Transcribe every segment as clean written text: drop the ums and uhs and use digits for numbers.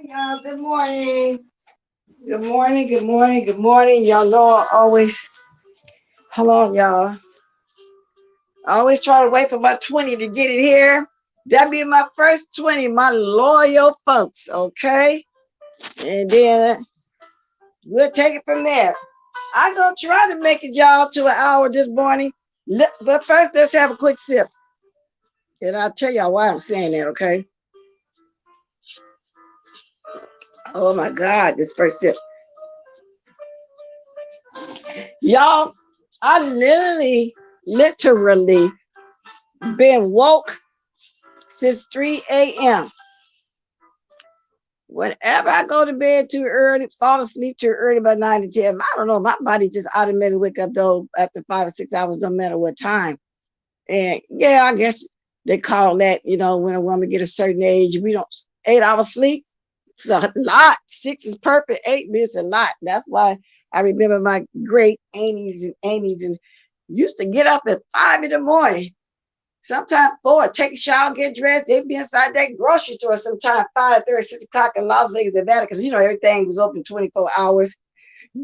Y'all, good morning. Good morning, good morning, good morning. Y'all know I always, hold on, y'all. I always try to wait for my 20 to get it here. That be my first 20, my loyal folks, okay? And then we'll take it from there. I'm going to try to make it, y'all, to an hour this morning. But first, let's have a quick sip. And I'll tell y'all why I'm saying that, okay? Oh, my God, this first sip. Y'all, I literally been woke since 3 a.m. Whenever I go to bed too early, fall asleep too early by 9 to 10, I don't know, my body just automatically wake up though after 5 or 6 hours, no matter what time. And yeah, I guess they call that, when a woman get a certain age, we don't 8 hours sleep. It's a lot. 6 is perfect. 8 is a lot. That's why I remember my great aunties and used to get up at 5 in the morning. Sometimes 4, take a shower, get dressed. They'd be inside that grocery store sometime 5:30, 6 o'clock in Las Vegas, Nevada, because everything was open 24 hours.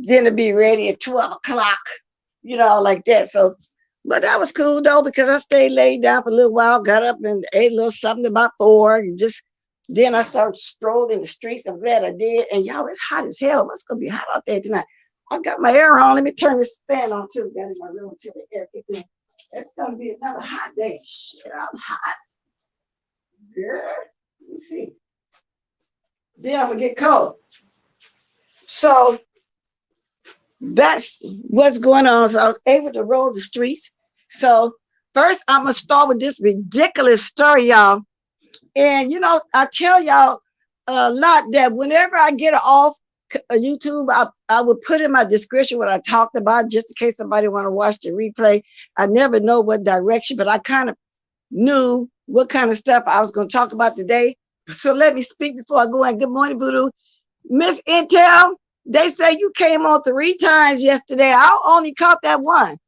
Dinner be ready at 12 o'clock, like that. So, but that was cool though, because I stayed laid down for a little while, got up and ate a little something about 4, and then I started strolling the streets. I'm glad I did. And y'all, it's hot as hell. It's gonna be hot out there tonight. I got my air on. Let me turn this fan on too. Got in my room till the air kicks in. It's gonna be another hot day. Shit, I'm hot. Girl, let me see. Then I'm gonna get cold. So that's what's going on. So I was able to roll the streets. So first I'm gonna start with this ridiculous story, y'all. And I tell y'all a lot that whenever I get off YouTube, I would put in my description what I talked about, just in case somebody want to watch the replay. I never know what direction, but I kind of knew what kind of stuff I was going to talk about today. So let me speak before I go in. Good morning, Voodoo. Miss Intel, they say you came on 3 times yesterday. I only caught that one.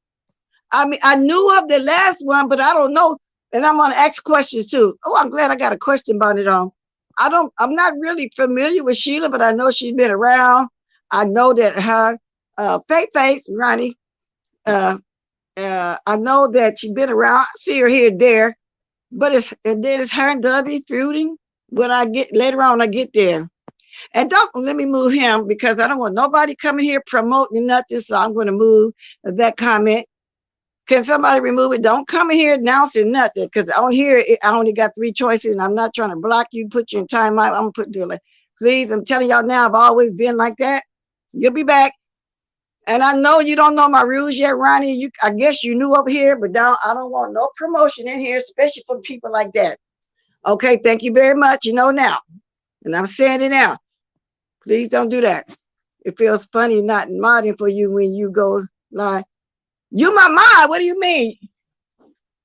I mean, I knew of the last one, but I don't know. And I'm gonna ask questions too. Oh, I'm glad I got a question about it on. I'm not really familiar with Sheila, but I know she's been around. I know that her Faith Face, Ronnie, uh, I know that she's been around. I see her here and there, but and then it's her and Dubby feuding. When I get later on, I get there. And don't let me move him because I don't want nobody coming here promoting nothing. So I'm going to move that comment. Can somebody remove it? Don't come in here announcing nothing because on here I only got 3 choices, and I'm not trying to block you, put you in timeout. I'm gonna put like, please. I'm telling y'all now. I've always been like that. You'll be back, and I know you don't know my rules yet, Ronnie. I guess you knew over here, but now I don't want no promotion in here, especially for people like that. Okay, thank you very much. You know now, and I'm saying it now. Please don't do that. It feels funny not modding for you when you go live. You my mod. What do you mean?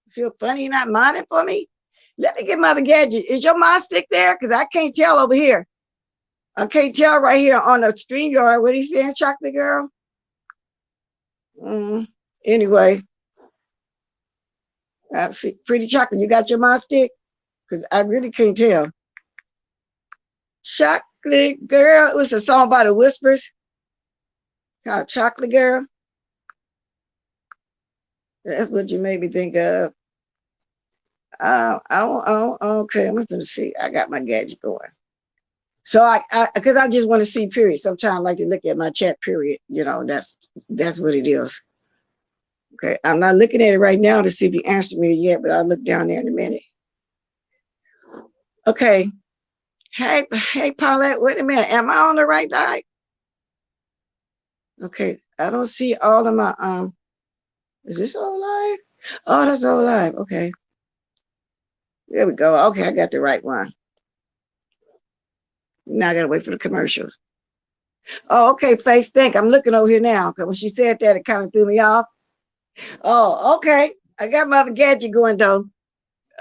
Feel funny not modding for me? Let me get Mother Gadget. Is your mod stick there? Because I can't tell over here. I can't tell right here on the StreamYard. What are you saying, Chocolate Girl? Anyway, I see Pretty Chocolate. You got your mod stick? Because I really can't tell. Chocolate Girl. It was a song by the Whispers called Chocolate Girl. That's what you made me think of. Okay, I'm gonna see. I got my gadget going. So because I just want to see period. Sometimes I like to look at my chat period. You know, that's what it is. Okay, I'm not looking at it right now to see if you answered me yet, but I'll look down there in a minute. Okay. Hey, Paulette, wait a minute. Am I on the right line? Okay, I don't see all of my is this all live? Oh, that's all live. Okay. There we go. Okay, I got the right one. Now I gotta wait for the commercials. Oh, okay, Face. I'm looking over here now because when she said that, it kind of threw me off. Oh, okay. I got my other gadget going though.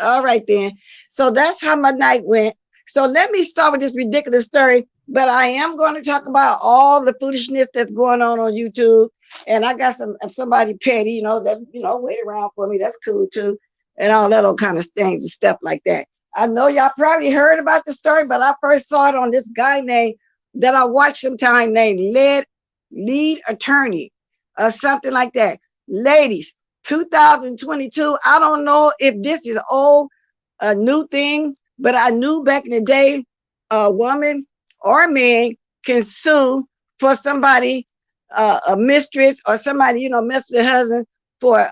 All right then. So that's how my night went. So let me start with this ridiculous story. But I am going to talk about all the foolishness that's going on YouTube. And I got somebody petty, that wait around for me. That's cool too, and all that old kind of things and stuff like that. I know y'all probably heard about the story, but I first saw it on this guy that I watched sometime named Lead Attorney or something like that. Ladies, 2022. I don't know if this is a new thing, but I knew back in the day, a woman or a man can sue for somebody, a mistress or somebody, mess with their husband for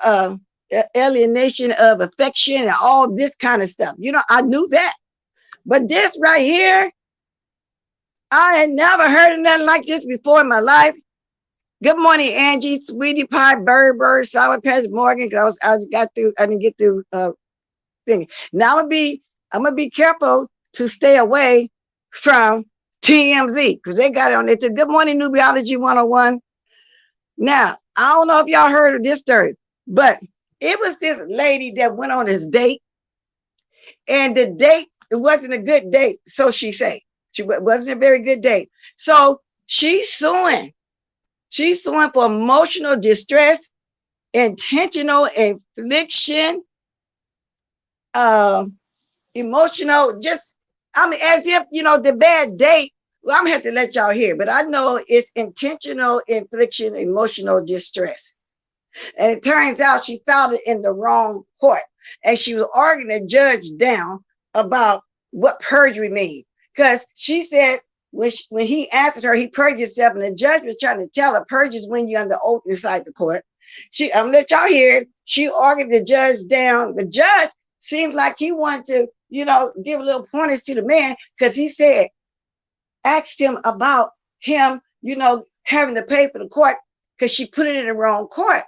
alienation of affection and all this kind of stuff. I knew that. But this right here, I had never heard of nothing like this before in my life. Good morning, Angie, Sweetie Pie, Bird, Sour Patch Morgan. Because I didn't get through thing. Now I'm gonna be careful to stay away from TMZ because they got it on there too. Good morning, Nubiology 101. Now, I don't know if y'all heard of this story, but it was this lady that went on this date, and the date, it wasn't a good date, so she said. It wasn't a very good date. So she's suing. She's suing for emotional distress, intentional infliction, emotional, just, as if, the bad date. Well, I'm gonna have to let y'all hear, but I know it's intentional infliction, emotional distress. And it turns out she filed it in the wrong court. And she was arguing the judge down about what perjury means. Because she said when he answered her, he perjured himself, and the judge was trying to tell her perjury is when you're under oath inside the court. I'm gonna let y'all hear it. She argued the judge down. The judge seems like he wanted to, give a little pointers to the man, because he said, asked him about him, having to pay for the court because she put it in the wrong court.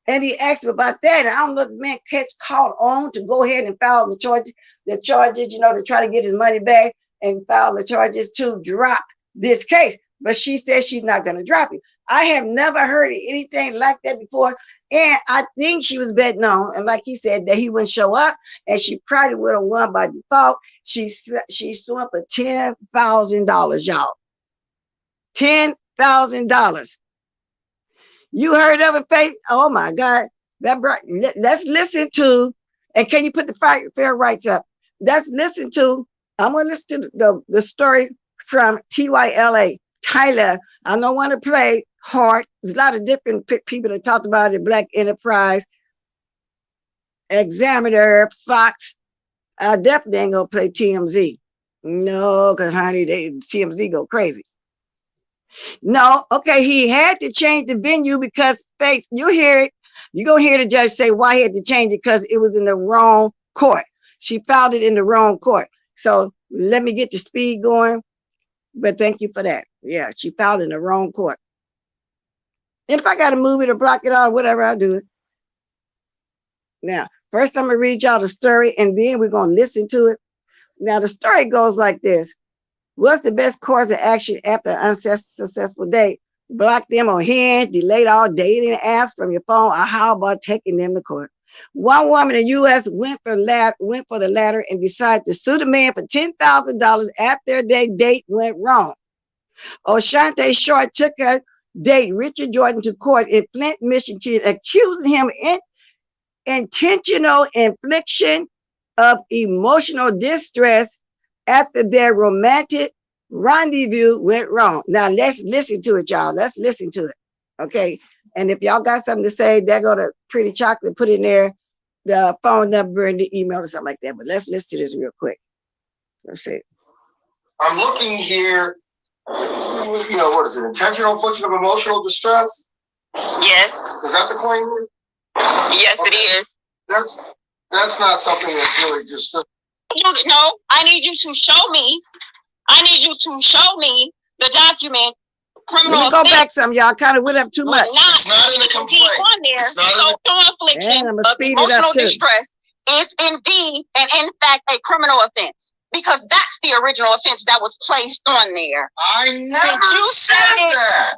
And he asked him about that. And I don't know if the man called on to go ahead and file the charges, to try to get his money back and file the charges to drop this case. But she says she's not going to drop it. I have never heard of anything like that before. And I think she was betting on, and like he said, that he wouldn't show up, and she probably would have won by default. She sued for $10,000, y'all. $10,000. You heard of it, Faith? Oh my God. Let's listen to And can you put the fair rights up? Let's listen to, I'm going to listen to the story from TYLA. Tyler, I don't want to play hard. There's a lot of different people that talked about it. Black Enterprise, Examiner, Fox. I definitely ain't going to play TMZ. No, because honey, TMZ go crazy. No, okay, he had to change the venue because you hear it. You're going to hear the judge say why he had to change it because it was in the wrong court. She filed it in the wrong court. So let me get the speed going. But thank you for that. Yeah, she filed in the wrong court. And if I got to move it or block it or whatever, I'll do it. Now, first I'm going to read y'all the story and then we're going to listen to it. Now, the story goes like this. What's the best course of action after an unsuccessful date? Block them on Hinge, delete all dating apps from your phone, or how about taking them to court? One woman in the U.S. went for the latter and decided to sue the man for $10,000 after their date went wrong. O'Shante Short took her date, Richard Jordan, to court in Flint, Michigan, accusing him of intentional infliction of emotional distress after their romantic rendezvous went wrong. Now let's listen to it, y'all. Let's listen to it. Okay. And if y'all got something to say, there go to Pretty Chocolate, put in there the phone number and the email or something like that. But let's listen to this real quick. Let's see. I'm looking here, what is it? Intentional infliction of emotional distress? Yes. Is that the claim? Yes, okay. It is. That's not something that's really just. No, I need you to show me. I need you to show me the document. Criminal. Let me go back some, y'all. Kind of went up too much. It's not in the complaint. It's not infliction of emotional distress is indeed and in fact a criminal offense because that's the original offense that was placed on there. I never said that.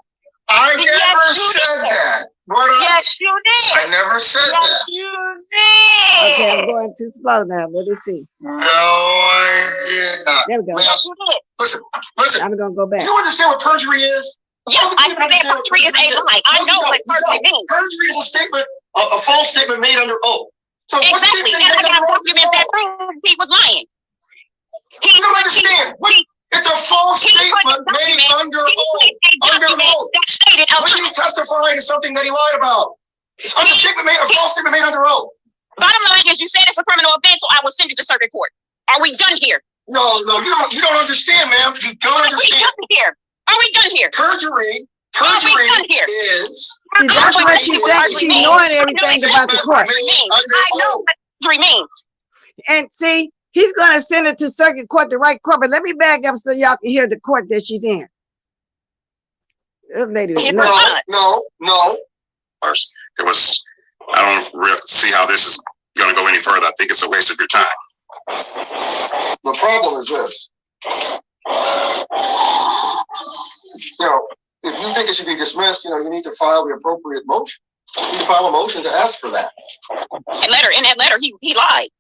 I never said that. Yes, you did. I never said that. Yes, you did. Okay, I'm going too slow now. Let me see. No, I did not. There we go. Yes, you did. Listen. I'm going to go back. You understand what perjury is? Yes, I understand perjury is a lie. I know what perjury means. Perjury is a statement, a false statement made under oath. So exactly. And I got documents that proves he was lying. You don't understand. It's a false statement made under oath. Under oath. When he testified to something that he lied about. It's a false statement made under oath. Bottom line is, you said it's a criminal offense, so I will send it to circuit court. Are we done here? No, you don't understand, ma'am. You don't understand. Are we done here? Are we done here? Perjury is. See, that's what she thinks. She's knowing everything about the court. I know what perjury means. And see, he's going to send it to circuit court, the right court. But let me back up so y'all can hear the court that she's in. This lady is no. First, I don't see how this is going to go any further. I think it's a waste of your time. The problem is this. If you think it should be dismissed, you need to file the appropriate motion. You can file a motion to ask for that. In that letter, he lied.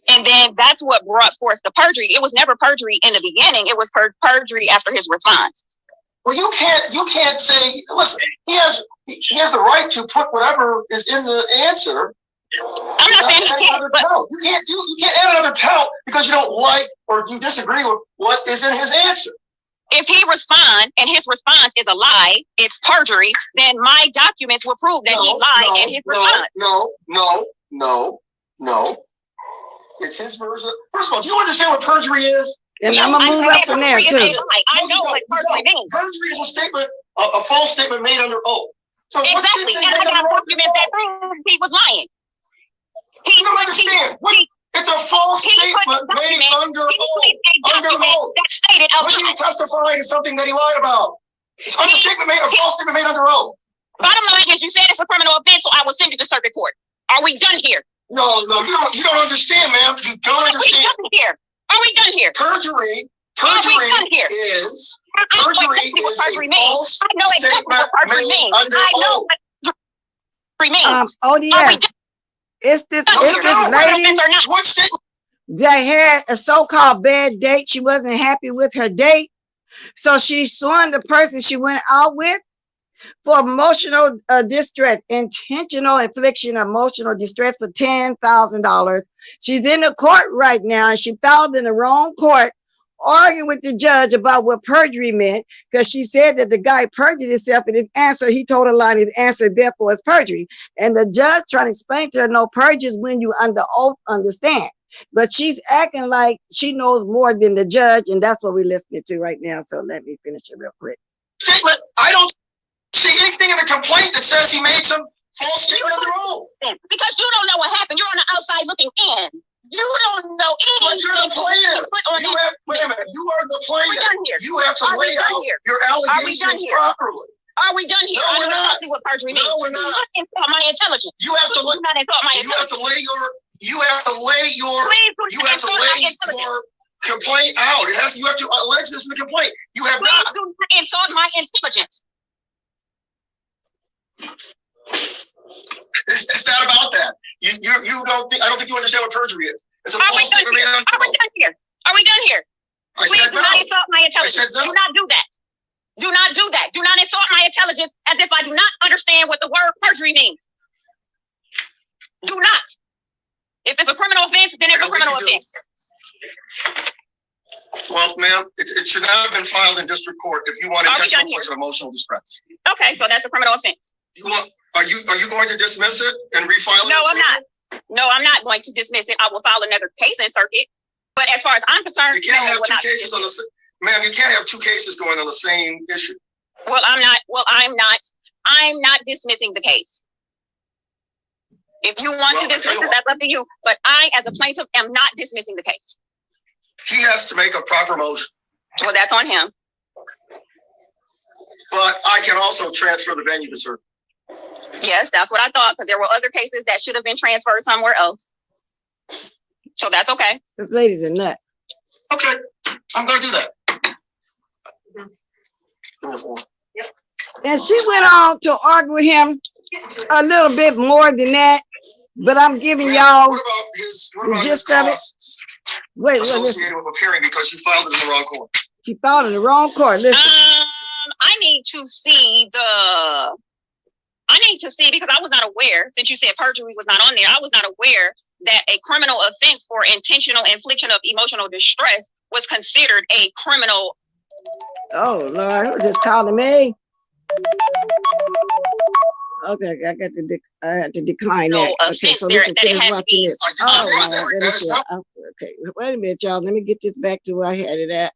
And then that's what brought forth the perjury. It was never perjury in the beginning. It was perjury after his response. Well, you can't say, listen, he has the right to put whatever is in the answer. I'm not saying he can't, but you can't add another count because you don't like or you disagree with what is in his answer. If he responds and his response is a lie, it's perjury, then my documents will prove that he lied in his response. No. It's his version. First of all, do you understand what perjury is? And I'm going to move up from there, too. I know what perjury means. Perjury is a statement, a false statement made under oath. So exactly. And I got documents that prove he was lying. You don't understand. It's a false statement made under oath. Under oath. When he testified to something that he lied about. It's a false statement made under oath. Bottom line is, you said it's a criminal offense, so I will send it to circuit court. Are we done here? No, you don't understand, ma'am. You don't understand. Are we done here? Are we done here? Perjury is a false statement made under oath. ODS. It's this lady that had a so-called bad date. She wasn't happy with her date. So she suing the person she went out with. for emotional distress, intentional infliction of emotional distress for $10,000. She's in the court right now, and she filed in the wrong court, arguing with the judge about what perjury meant, because she said that the guy perjured himself in his answer. He told a lie in his answer, therefore it's perjury. And the judge trying to explain to her, no, perjury is when you under oath understand. But she's acting like she knows more than the judge, and that's what we're listening to right now. So let me finish it real quick. Statement. I don't see anything in the complaint that says he made some false statement on the roll. Because you don't know what happened. You're on the outside looking in. You don't know anything. But you're the plaintiff. Wait a minute. You are the plaintiff. We're done here. You have to lay out your allegations properly. Are we done here? No, we're not. What perjury means. No, we're not. Do not insult my intelligence. You have to Do not insult my you have to intelligence. lay your complaint out. You have to allege this in the complaint. You have Please not. do not insult my intelligence. It's not about that. You don't think, I don't think you understand what perjury is. It's a Are we false done statement here? made on Are we oath. done here? Are we done here? I Please said do no. not insult my intelligence. said no. Do not do that. Do not do that. Do not insult my intelligence as if I do not understand what the word perjury means. Do not. If it's a criminal offense, then it's a criminal offense. Well, ma'am, it should not have been filed in district court if you want Are we intentional done here? infliction of emotional distress. Okay, so that's a criminal offense. Are you going to dismiss it and refile it? No, I'm not. No, I'm not going to dismiss it. I will file another case in circuit. But as far as I'm concerned, You can't no, have it will two not be cases on the dismissed. ma'am, you can't have two cases going on the same issue. Well, I'm not dismissing the case. If you want to dismiss it, that's up to you. But I, as a plaintiff, am not dismissing the case. He has to make a proper motion. Well, that's on him. But I can also transfer the venue to circuit. Yes, that's what I thought, because there were other cases that should have been transferred somewhere else. So that's okay. This lady's a nut. Okay, I'm gonna do that. And she went on to argue with him a little bit more than that, but I'm giving y'all What about his gist of it. costs Wait, associated with appearing because you filed it in the wrong court? she filed in the wrong court. Listen, I need to see because I was not aware, since you said perjury was not on there, I was not aware that a criminal offense for intentional infliction of emotional distress was considered a criminal. oh Lord, who just calling me? Okay, I had to decline that. Okay, so there, listen, that it finish had to watching be. this. I did not say Oh, that. Lord, let me That is see. not- Okay, wait a minute, y'all. Let me get this back to where I had it at.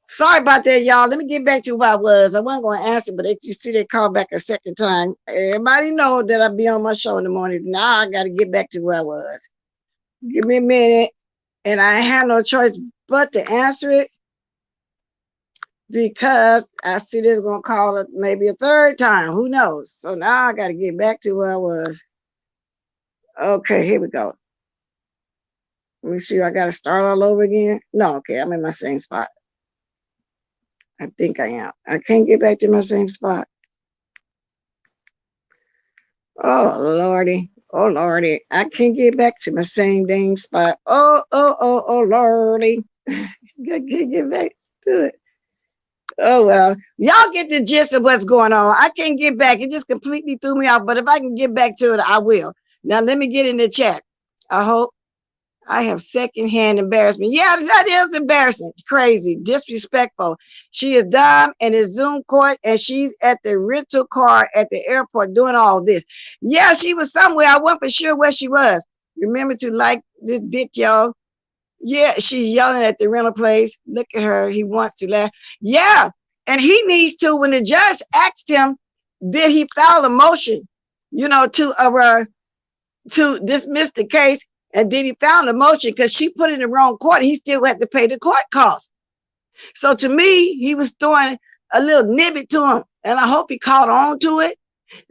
Sorry about that, y'all. Let me get back to where I was. I wasn't going to answer, but if you see they call back a second time, everybody know that I be on my show in the morning. Now I got to get back to where I was. Give me a minute, and I have no choice but to answer it because I see they're going to call it maybe a third time. Who knows? So now I got to get back to where I was. Okay, here we go. Let me see. I got to start all over again. No, okay, I'm in my same spot. I think I am. I can't get back to my same spot. Oh, Lordy. Oh, Lordy. I can't get back to my same dang spot. Oh, Lordy. I can't get back to it. Oh, well. Y'all get the gist of what's going on. I can't get back. It just completely threw me off. But if I can get back to it, I will. Now, let me get in the chat. I hope. I have secondhand embarrassment. Yeah, that is embarrassing. Crazy, disrespectful. She is dumb in a Zoom court, and she's at the rental car at the airport doing all this. Yeah, she was somewhere. I wasn't for sure where she was. Remember to like this bit, y'all. Yeah, she's yelling at the rental place. Look at her. He wants to laugh. Yeah, and he needs to. When the judge asked him, did he file a motion, to dismiss the case? And then he found a motion because she put it in the wrong court. He still had to pay the court costs. So to me, he was throwing a little nibbit to him. And I hope he caught on to it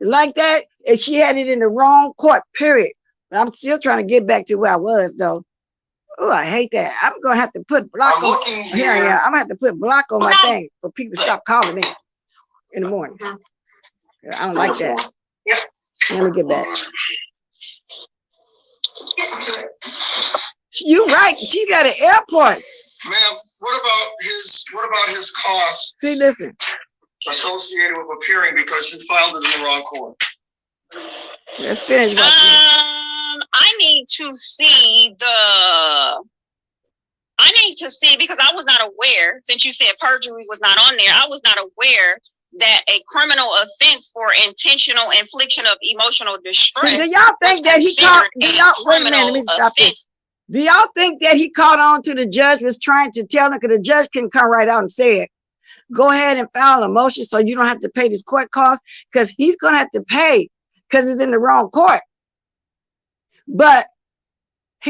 like that. And she had it in the wrong court, period. But I'm still trying to get back to where I was, though. Oh, I hate that. I'm gonna have to put block I'm on. looking Here I here. am. I'm gonna have to put block on my thing for people to stop calling me in the morning. I don't like that. Yep. Let me get back. You right. She's at an airport. Ma'am, what about his costs See, listen. associated with appearing because you filed it in the wrong court? Let's finish. I need to see because I was not aware, since you said perjury was not on there, I was not aware that a criminal offense for intentional infliction of emotional distress. See, do y'all think that he caught? Wait a minute, let me stop this. Do y'all think that he caught on to the judge was trying to tell him, because the judge can come right out and say it? Go ahead and file a motion so you don't have to pay this court cost, because he's gonna have to pay because it's in the wrong court. But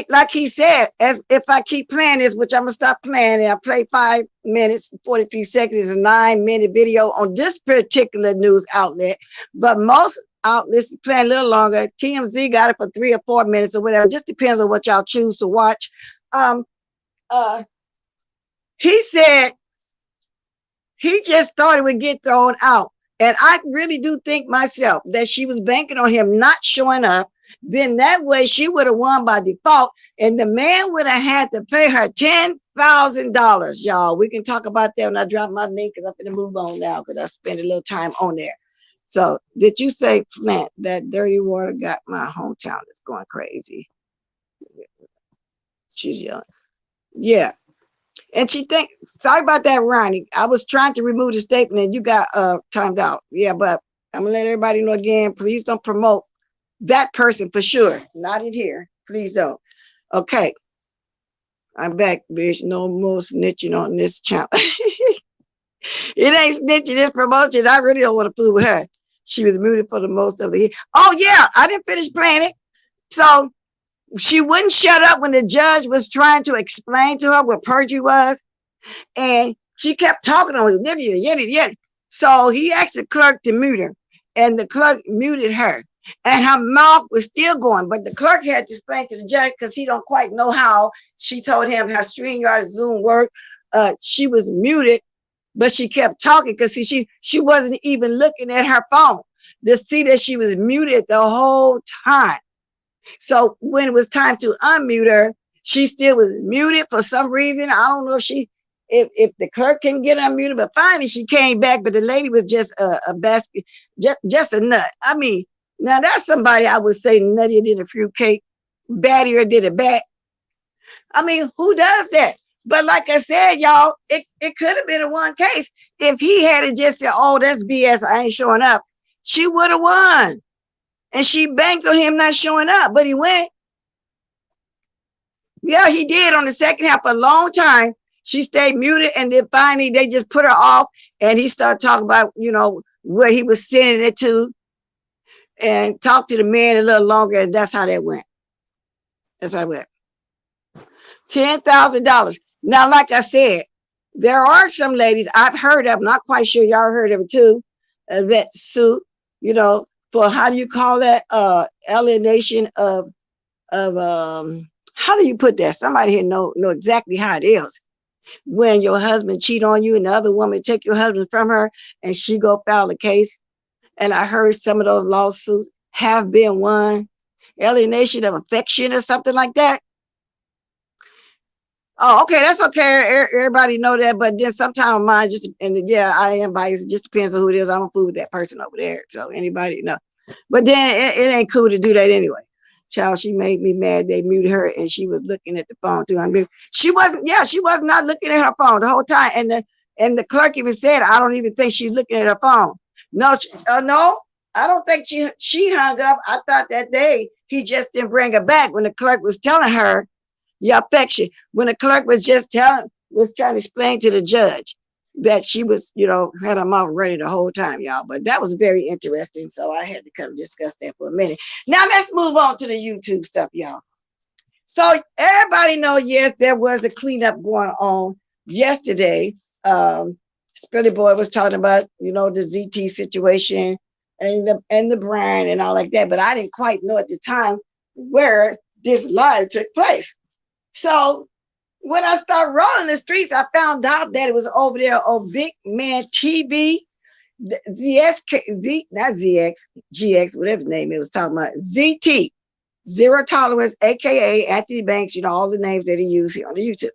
like he said, as if I keep playing this, which I'm gonna stop playing, and I play 5 minutes, 43 seconds, a 9-minute video on this particular news outlet, but most outlets play a little longer. TMZ got it for 3 or 4 minutes or whatever. Just depends on what y'all choose to watch. He said he just thought it would get thrown out. And I really do think myself that she was banking on him not showing up. Then that way she would have won by default. And the man would have had to pay her $10,000, y'all. We can talk about that when I drop my link, because I'm going to move on now because I spent a little time on there. So did you say, Flint, that dirty water got my hometown is going crazy? She's yelling. Yeah. And she think, sorry about that, Ronnie. I was trying to remove the statement and you got timed out. Yeah, but I'm gonna let everybody know again, please don't promote that person for sure. Not in here. Please don't. Okay. I'm back, bitch. No more snitching on this channel. It ain't snitching, it's promotion. I really don't want to fool with her. She was muted for the most of the year. Oh yeah, I didn't finish playing it. So she wouldn't shut up when the judge was trying to explain to her what perjury was. And she kept talking on it. So he asked the clerk to mute her. And the clerk muted her. And her mouth was still going. But the clerk had to explain to the judge, because he don't quite know how. She told him how StreamYard Zoom worked. She was muted, but she kept talking because she wasn't even looking at her phone to see that she was muted the whole time. So when it was time to unmute her, she still was muted for some reason. I don't know if the clerk can get unmuted, but finally she came back. But the lady was just a basket, just a nut. I mean, now that's somebody I would say nuttier than a fruitcake, battier than a bat. I mean, who does that? But like I said, y'all, it could have been a one case. If he had just said, oh, that's BS, I ain't showing up, she would have won. And she banked on him not showing up, but he went. Yeah, he did on the second half for a long time. She stayed muted, and then finally they just put her off, and he started talking about, where he was sending it to, and talked to the man a little longer, and that's how that went. That's how it went. $10,000. Now, like I said, there are some ladies I've heard of, not quite sure y'all heard of it too, that sue, for how do you call that? Alienation of how do you put that? Somebody here know exactly how it is. When your husband cheat on you and the other woman take your husband from her and she go file a case. And I heard some of those lawsuits have been won. Alienation of affection or something like that. Oh, okay, that's okay. Everybody know that, but then sometimes mine just, and yeah, I am biased. It just depends on who it is. I don't fool with that person over there. So anybody know. But then it ain't cool to do that anyway. Child, she made me mad. They muted her and she was looking at the phone too. I mean, she was not looking at her phone the whole time. And the clerk even said, I don't even think she's looking at her phone. No, no, I don't think she hung up. I thought that day he just didn't bring her back when the clerk was telling her your affection. When the clerk was trying to explain to the judge that she was, had her mouth ready the whole time, y'all. But that was very interesting. So I had to come discuss that for a minute. Now let's move on to the YouTube stuff, y'all. So everybody know, yes, there was a cleanup going on yesterday. Spilly Boy was talking about, the ZT situation and the brand and all like that. But I didn't quite know at the time where this live took place. So when I started rolling the streets, I found out that it was over there on Big Man TV, not ZX, GX, whatever his name it was talking about, ZT, Zero Tolerance, aka Anthony Banks, all the names that he used here on the YouTube,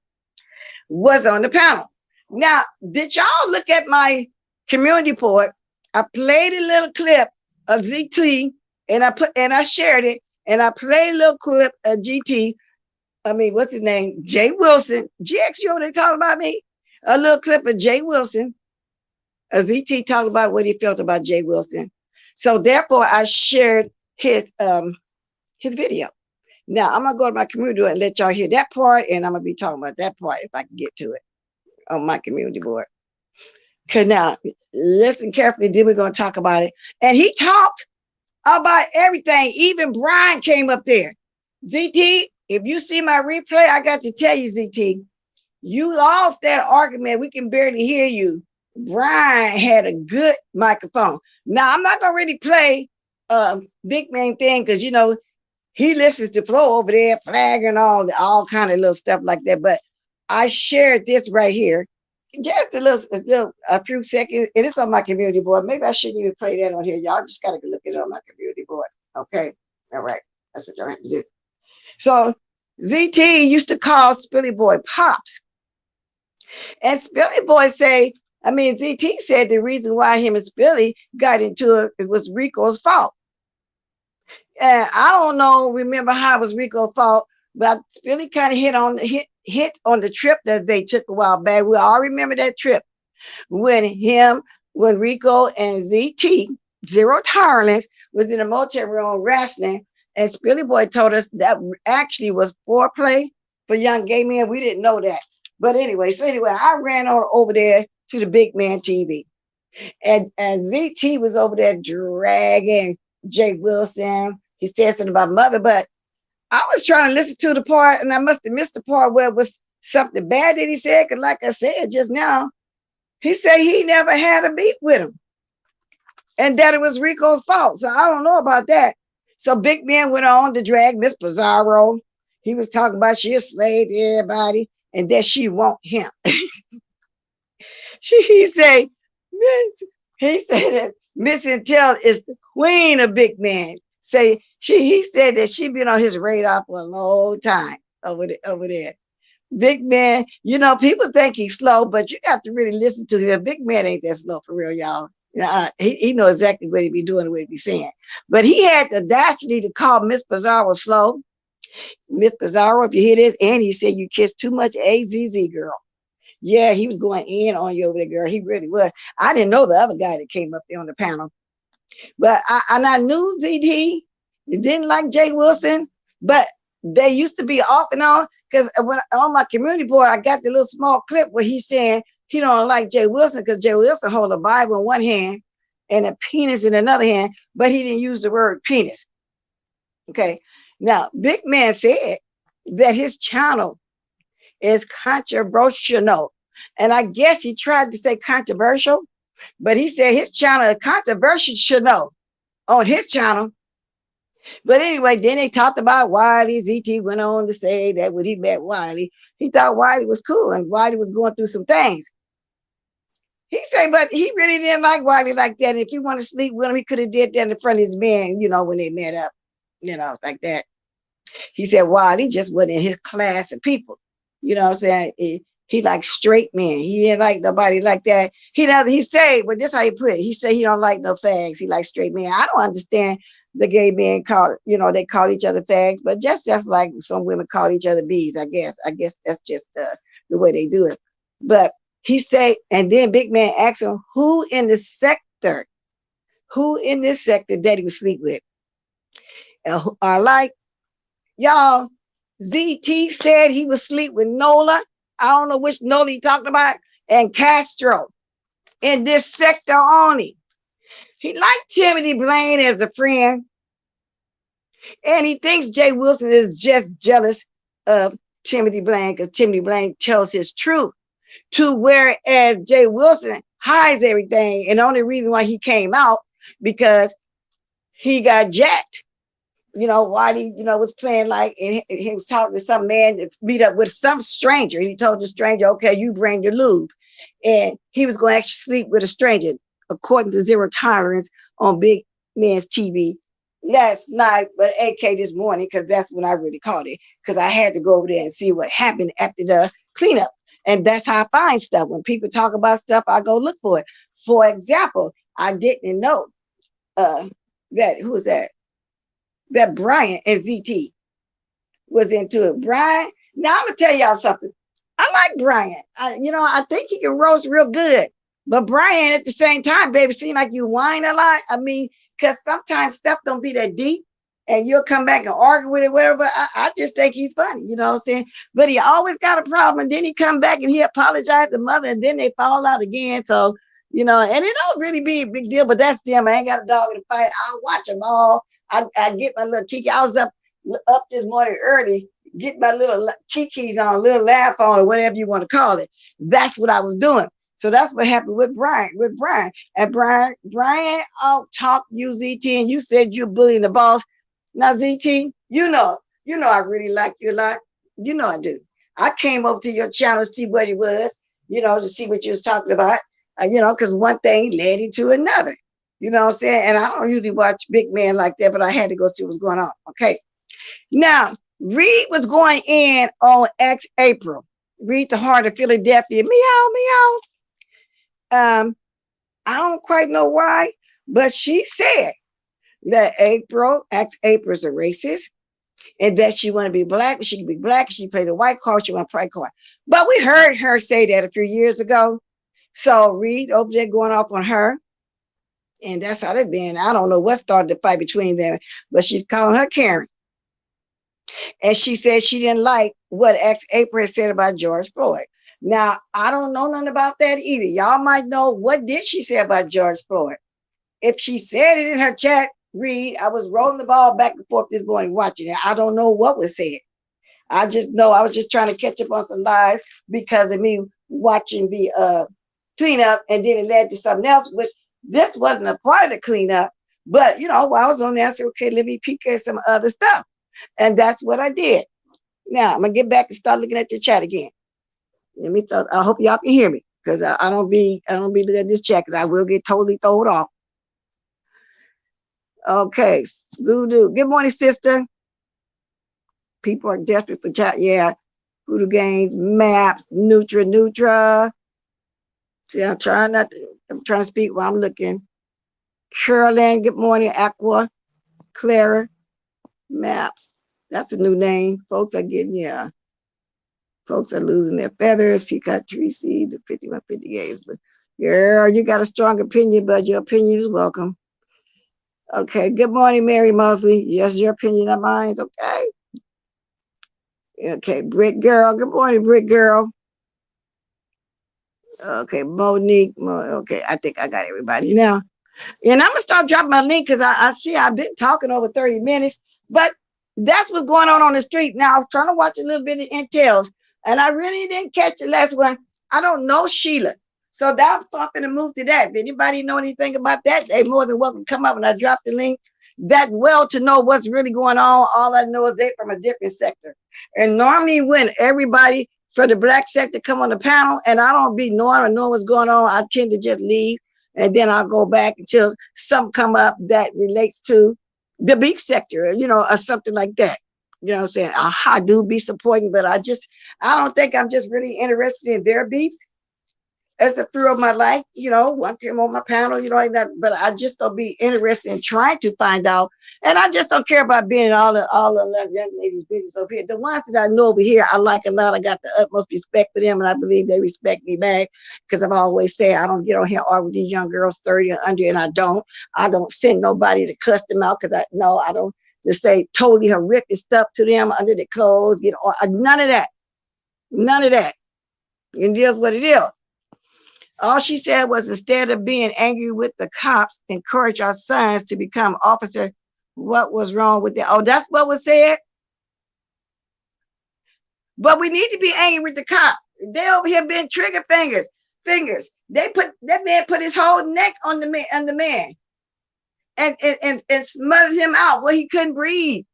was on the panel. Now, did y'all look at my community board? I played a little clip of ZT and I shared it, and I played a little clip of what's his name? Jay Wilson. GX, you know they talking about me? A little clip of Jay Wilson. ZT talked about what he felt about Jay Wilson. So therefore I shared his video. Now I'm gonna go to my community and let y'all hear that part, and I'm gonna be talking about that part if I can get to it on my community board. Cause now listen carefully, then we're gonna talk about it. And he talked about everything. Even Brian came up there. ZT, if you see my replay, I got to tell you, ZT, you lost that argument. We can barely hear you. Brian had a good microphone. Now I'm not gonna really play Big Man thing because he listens to Flo over there, flag and all kind of little stuff like that. But I shared this right here, just a few seconds, and it's on my community board. Maybe I shouldn't even play that on here. Y'all just gotta look at it on my community board. Okay, all right, that's what y'all have to do. So ZT used to call Spilly Boy Pops, and Spilly Boy ZT said the reason why him and Spilly got into it was Rico's fault. And I don't remember how it was Rico's fault, but Spilly kind of hit on the trip that they took a while back. We all remember that trip when Rico and ZT, Zero Tolerance, was in a motel room wrestling, and Spilly Boy told us that actually was foreplay for young gay men. We didn't know that. But anyway, I ran on over there to the Big Man TV. And ZT was over there dragging Jay Wilson. He said something about mother, but I was trying to listen to the part, and I must have missed the part where it was something bad that he said, because like I said just now, he said he never had a beef with him and that it was Rico's fault. So I don't know about that. So Big Man went on to drag Miss Pizarro. He was talking about she a slave to everybody and that she want him. He said that Miss Intel is the queen of Big Man. He said that she been on his radar for a long time over there. Big Man, people think he's slow, but you got to really listen to him. Big Man ain't that slow for real, y'all. He know exactly what he be doing and what he be saying. But he had the audacity to call Miss Pizarro slow. Miss Pizarro, if you hear this, and he said you kissed too much AZZ, girl. Yeah, he was going in on you over there, girl. He really was. I didn't know the other guy that came up there on the panel. But I knew ZT didn't like Jay Wilson, but they used to be off and on, because when on my community board, I got the little small clip where he's saying he don't like Jay Wilson because Jay Wilson hold a Bible in one hand and a penis in another hand, but he didn't use the word penis. Okay. Now, Big Man said that his channel is controversial. And I guess he tried to say controversial, but he said his channel is controversial on his channel. But anyway, then they talked about Wiley. ZT went on to say that when he met Wiley, he thought Wiley was cool and Wiley was going through some things. He said, but he really didn't like Wiley like that. And if you want to sleep with him, he could have did that in front of his man, when they met up, like that. He said Wiley just wasn't in his class of people. You know what I'm saying? He liked straight men. He didn't like nobody like that. He said, but this how he put it. He said he don't like no fags. He likes straight men. I don't understand the gay men they call each other fags, but just like some women call each other bees, I guess. I guess that's just the way they do it. But he said, and then Big Man asked him, who in this sector that he would sleep with? Like, y'all, ZT said he would sleep with Nola. I don't know which Nola he talked about, and Castro in this sector only. He liked Timothy Blaine as a friend, and he thinks Jay Wilson is just jealous of Timothy Blaine because Timothy Blaine tells his truth, whereas Jay Wilson hides everything, and the only reason why he came out because he got jacked. You know, Whitey, was playing like, and he was talking to some man to meet up with some stranger. He told the stranger, okay, you bring your lube. And he was going to actually sleep with a stranger, according to Zero Tolerance on Big Man's TV last night, but AK this morning, because that's when I really caught it, because I had to go over there and see what happened after the cleanup. And that's how I find stuff. When people talk about stuff, I go look for it. For example, I didn't know that, who was that? That Brian and ZT was into it. Brian, now I'm gonna tell y'all something. I like Brian. I think he can roast real good. But Brian, at the same time, baby, seem like you whine a lot. I mean, because sometimes stuff don't be that deep, and you'll come back and argue with it, whatever. But I just think he's funny, you know what I'm saying? But he always got a problem, and then he come back and he apologized to mother, and then they fall out again. So, and it don't really be a big deal, but that's them. I ain't got a dog in the fight. I'll watch them all. I get my little kiki. I was up this morning early, get my little kikis on, little laugh on, or whatever you want to call it. That's what I was doing. So that's what happened with Brian. And Brian out talked you, ZT, and you said you're bullying the boss. Now, ZT, I really like you a lot. You know I do. I came over to your channel to see what it was, to see what you was talking about, because one thing led into another. You know what I'm saying? And I don't usually watch Big Man like that, but I had to go see what's going on. Okay. Now, Reed was going in on April. Reed the Heart of Philadelphia. Meow, meow. I don't quite know why, but she said that April is a racist, and that she want to be black. She can be black. She play the white card. She want to play card. But we heard her say that a few years ago. So Reed over there going off on her. And that's how they've been. I don't know what started the fight between them, but she's calling her Karen. And she said she didn't like what April said about George Floyd. Now, I don't know nothing about that either. Y'all might know, what did she say about George Floyd? If she said it in her chat, Reed, I was rolling the ball back and forth this morning watching it. I don't know what was said. I just know I was just trying to catch up on some lies because of me watching the cleanup, and then it led to something else, which this wasn't a part of the cleanup, but while I was on there, I said, okay, let me peek at some other stuff. And that's what I did. Now I'm gonna get back and start looking at the chat again. Let me start. I hope y'all can hear me, because I don't be looking at this chat, because I will get totally thrown off. Okay, Voodoo. Good morning, sister. People are desperate for chat. Yeah, Voodoo Games, Maps, Nutra. See, I'm trying to speak while I'm looking. Carolyn, good morning. Aqua, Clara, Maps. That's a new name. Folks are losing their feathers. Peacock Tracy, the 5158. But girl, you got a strong opinion, but your opinion is welcome. Okay, good morning, Mary Mosley. Yes, your opinion of mine's okay. Okay, Britt Girl. Good morning, Britt Girl. Okay, Monique. Okay, I think I got everybody now. And I'm going to start dropping my link, because I see I've been talking over 30 minutes, but that's what's going on the street. Now, I was trying to watch a little bit of intel, and I really didn't catch the last one. I don't know Sheila. So that's I'm going to move to that. If anybody know anything about that, they're more than welcome to come up, and I drop the link that well to know what's really going on. All I know is they're from a different sector. And normally when everybody for the black sector come on the panel, and I don't be knowing or know what's going on, I tend to just leave. And then I'll go back until something come up that relates to the beef sector, or something like that. You know what I'm saying? I do be supporting, but I don't think I'm just really interested in their beefs as a through of my life. One came on my panel, like that, but I just don't be interested in trying to find out. And I just don't care about being in all the young ladies' business over here. The ones that I know over here, I like a lot. I got the utmost respect for them, and I believe they respect me back, because I've always said I don't get on here argue with these young girls 30 and under, and I don't send nobody to cuss them out, because I don't just say totally horrific stuff to them under their clothes. None of that. It is what it is. All she said was, instead of being angry with the cops, encourage our sons to become officers. What was wrong with that? Oh, that's what was said. But we need to be angry with the cop. They over here being trigger fingers. That man put his whole neck on the man. and smothered him out where he couldn't breathe.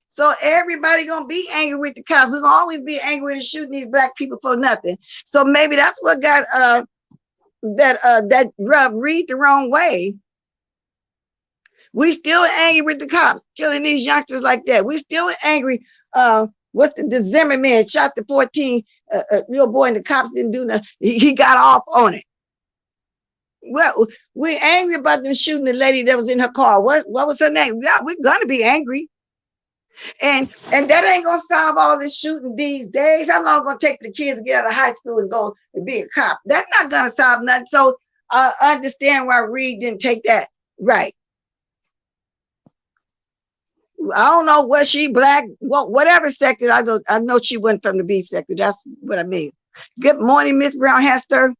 So everybody gonna be angry with the cops. We're gonna always be angry with shooting these black people for nothing. So maybe that's what got that Reed the wrong way. We still angry with the cops killing these youngsters like that. We still angry. What's the Zimmerman shot the 14-year-old boy and the cops didn't do nothing. He got off on it. Well, we're angry about them shooting the lady that was in her car. What was her name? Yeah, we're gonna be angry. And that ain't gonna solve all this shooting these days. How long gonna take the kids to get out of high school and go and be a cop? That's not gonna solve nothing. So I understand why Reed didn't take that right. I don't know, was she black? Well, whatever sector. I know she wasn't from the beef sector. That's what I mean. Good morning, Miss Brown Hester.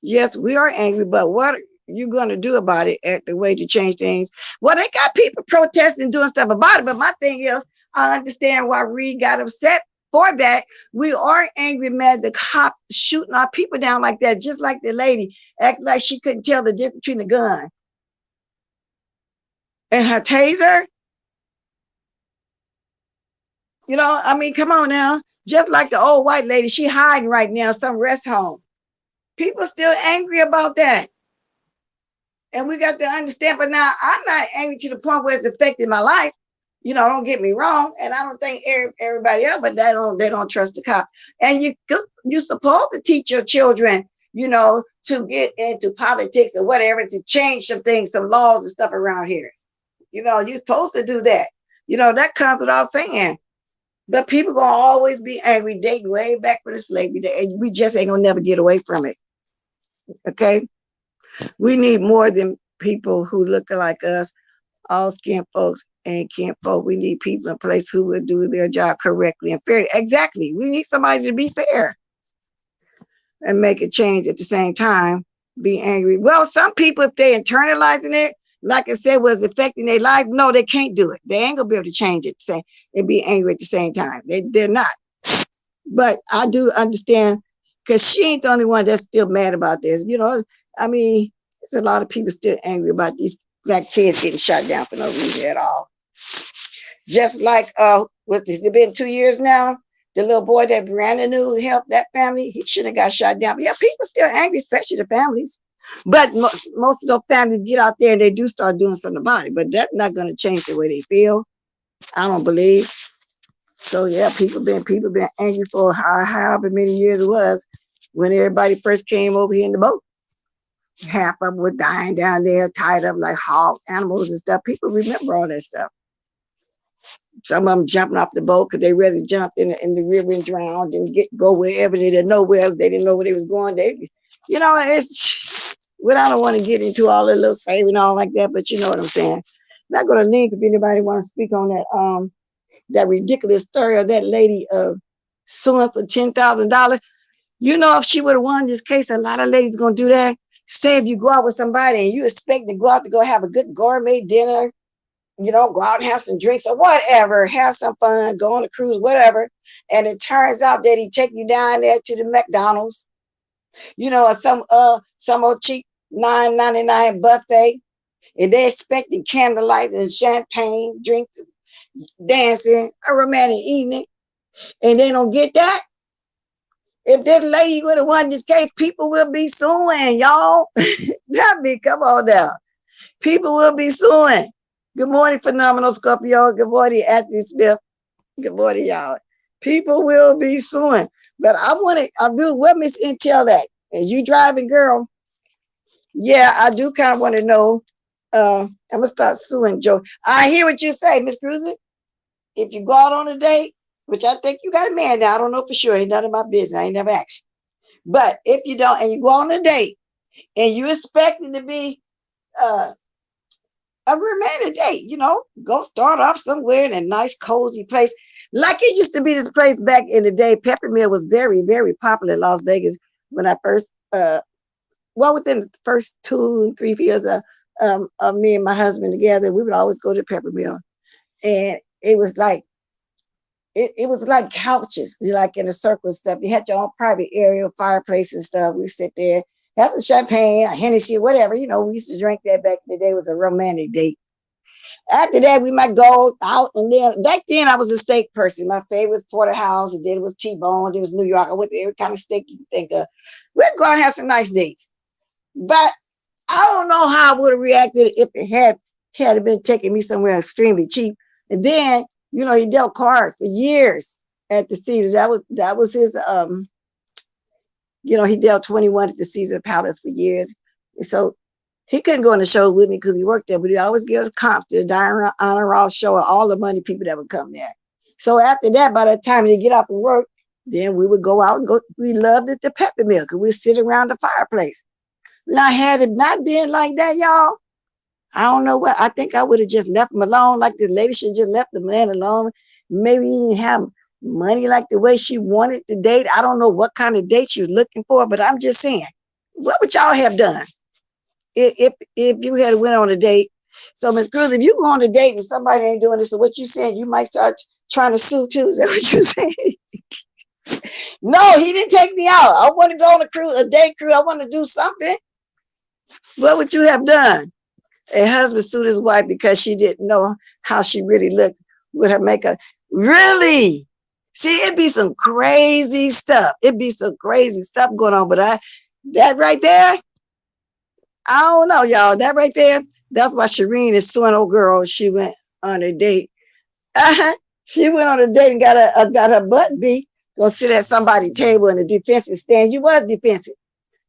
Yes, we are angry, but what are you going to do about it at the way to change things? Well, they got people protesting, doing stuff about it, but my thing is, I understand why Reed got upset for that. We are angry, mad the cops shooting our people down like that, just like the lady act like she couldn't tell the difference between a gun and her taser. You know, I mean, come on now. Just like the old white lady, she hiding right now, some rest home. People still angry about that. And we got to understand, but now I'm not angry to the point where it's affecting my life. You know, don't get me wrong. And I don't think everybody else, but they don't trust the cops. And you're supposed to teach your children, you know, to get into politics or whatever, to change some things, some laws and stuff around here. You know, you're supposed to do that. You know, that comes without saying. But people gonna always be angry, dating way back for the slavery day, and we just ain't gonna never get away from it. Okay, we need more than people who look like us, all skin folks and kin folk. We need people in place who will do their job correctly and fairly. Exactly, we need somebody to be fair and make a change at the same time. Be angry. Well, some people, if they internalizing it, like I said, was affecting their life. No, they can't do it. They ain't gonna be able to change it and be angry at the same time. They're not. But I do understand, because she ain't the only one that's still mad about this. You know, I mean, there's a lot of people still angry about these black kids getting shot down for no reason at all. Just like, has it been 2 years now? The little boy that Brandon knew helped that family, he shouldn't have got shot down. But yeah, people still angry, especially the families. But most of those families get out there and they do start doing something about it. But that's not going to change the way they feel. I don't believe. So yeah, people been angry for however many years it was when everybody first came over here in the boat. Half of them were dying down there, tied up like hog animals and stuff. People remember all that stuff. Some of them jumping off the boat because they rather jumped in the river and drowned and go wherever they didn't know where they didn't know where they was going. You know, it's. Well, I don't want to get into all the little saving and all like that, but you know what I'm saying. I'm not going to link if anybody want to speak on that ridiculous story of that lady suing for $10,000. You know, if she would have won this case, a lot of ladies going to do that. Say if you go out with somebody and you expect to go out to go have a good gourmet dinner, you know, go out and have some drinks or whatever, have some fun, go on a cruise, whatever. And it turns out that he take you down there to the McDonald's, you know, or some old cheap $9.99 buffet, and they expecting candlelight and champagne, drinks, dancing, a romantic evening, and they don't get that. If this lady would have won this case, people will be suing, y'all. Come on now. People will be suing. Good morning, Phenomenal Scorpio. Good morning, Anthony Smith. Good morning, y'all. People will be suing. But I do, what Miss Intel that? Is you driving, girl? Yeah, I do kind of want to know. I'm going to start suing Joe. I hear what you say, Miss Cruiser. If you go out on a date, which I think you got a man now, I don't know for sure. It's none of my business. I ain't never asked you. But if you don't, and you go on a date, and you expect it to be a romantic date, you know, go start off somewhere in a nice, cozy place. Like it used to be this place back in the day. Peppermill was very, very popular in Las Vegas when I first, within the first 2 and 3 years of me and my husband together, we would always go to Peppermill. And it was like, it was like couches, like in a circle and stuff. You had your own private area, fireplace and stuff. We sit there, have some champagne, a Hennessy, whatever. You know, we used to drink that back in the day. It was a romantic date. After that, we might go out, and then back then I was a steak person. My favorite was porterhouse, and then it was T-bone, it was New York. I went to every kind of steak you can think of. We'd go and have some nice dates. But I don't know how I would have reacted if it had been taking me somewhere extremely cheap. And then, you know, he dealt cards for years at the Caesars. That was his you know, he dealt 21 at the Caesar Palace for years. And so he couldn't go on the show with me because he worked there, but he always gave us comps to the Diamond Honor Roll show of all the money people that would come there. So after that, by the time he get off and work, then we would go out and go. We loved it, the peppermint, because we sit around the fireplace. Now, had it not been like that, y'all, I don't know what. I think I would have just left him alone. Like this lady should just left the man alone. Maybe he didn't have money like the way she wanted to date. I don't know what kind of date she was looking for, but I'm just saying, what would y'all have done if you had went on a date? So, Miss Cruz, if you go on a date and somebody ain't doing this, so what you saying, you might start trying to sue too. Is that what you saying? No, he didn't take me out. I want to go on a date cruise. I want to do something. What would you have done? A husband sued his wife because she didn't know how she really looked with her makeup. Really? See, it'd be some crazy stuff. It'd be some crazy stuff going on. But that right there, I don't know, y'all. That right there, that's why Shireen is suing old girl. She went on a date. She went on a date and got her butt beat. Go sit at somebody's table in a defensive stand. You was defensive.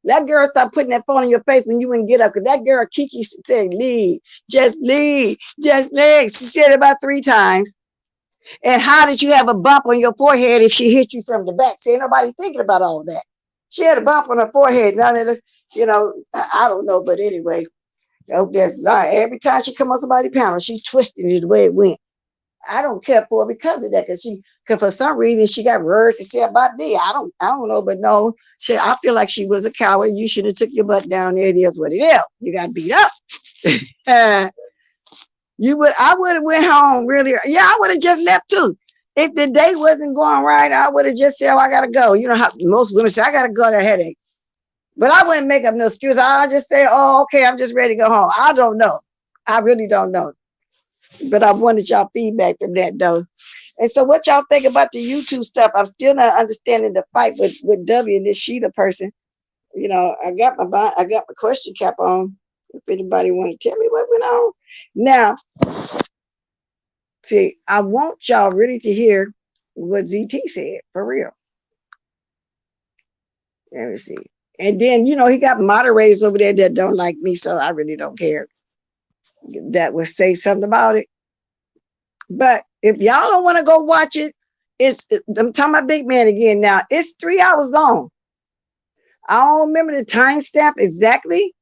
That girl stopped putting that phone in your face when you wouldn't get up. Because that girl, Kiki, said, leave, just leave, just leave. She said it about 3 times. And how did you have a bump on your forehead if she hit you from the back? See, ain't nobody thinking about all that. She had a bump on her forehead. Now that, you know, I don't know. But anyway, every time she come on somebody's panel, she twisted it the way it went. I don't care for her because of that, because for some reason she got words to say about me. I don't know, but no, I feel like she was a coward. You should have took your butt down there. It is what it is. You got beat up. I would have went home really. Yeah, I would have just left too. If the day wasn't going right, I would have just said, oh, I gotta go. You know how most women say, I gotta go, I got a headache. But I wouldn't make up no excuse. I'll just say, oh, okay, I'm just ready to go home. I don't know. I really don't know. But I wanted y'all feedback from that though. And so what y'all think about the YouTube stuff? I'm still not understanding the fight with W and this Sheeta person. You know, I got my question cap on. If anybody want to tell me what went on. Now, see, I want y'all really to hear what ZT said, for real. Let me see. And then, you know, he got moderators over there that don't like me, so I really don't care. That would say something about it. But if y'all don't want to go watch it, I'm talking about Big Man again now. It's 3 hours long. I don't remember the timestamp exactly,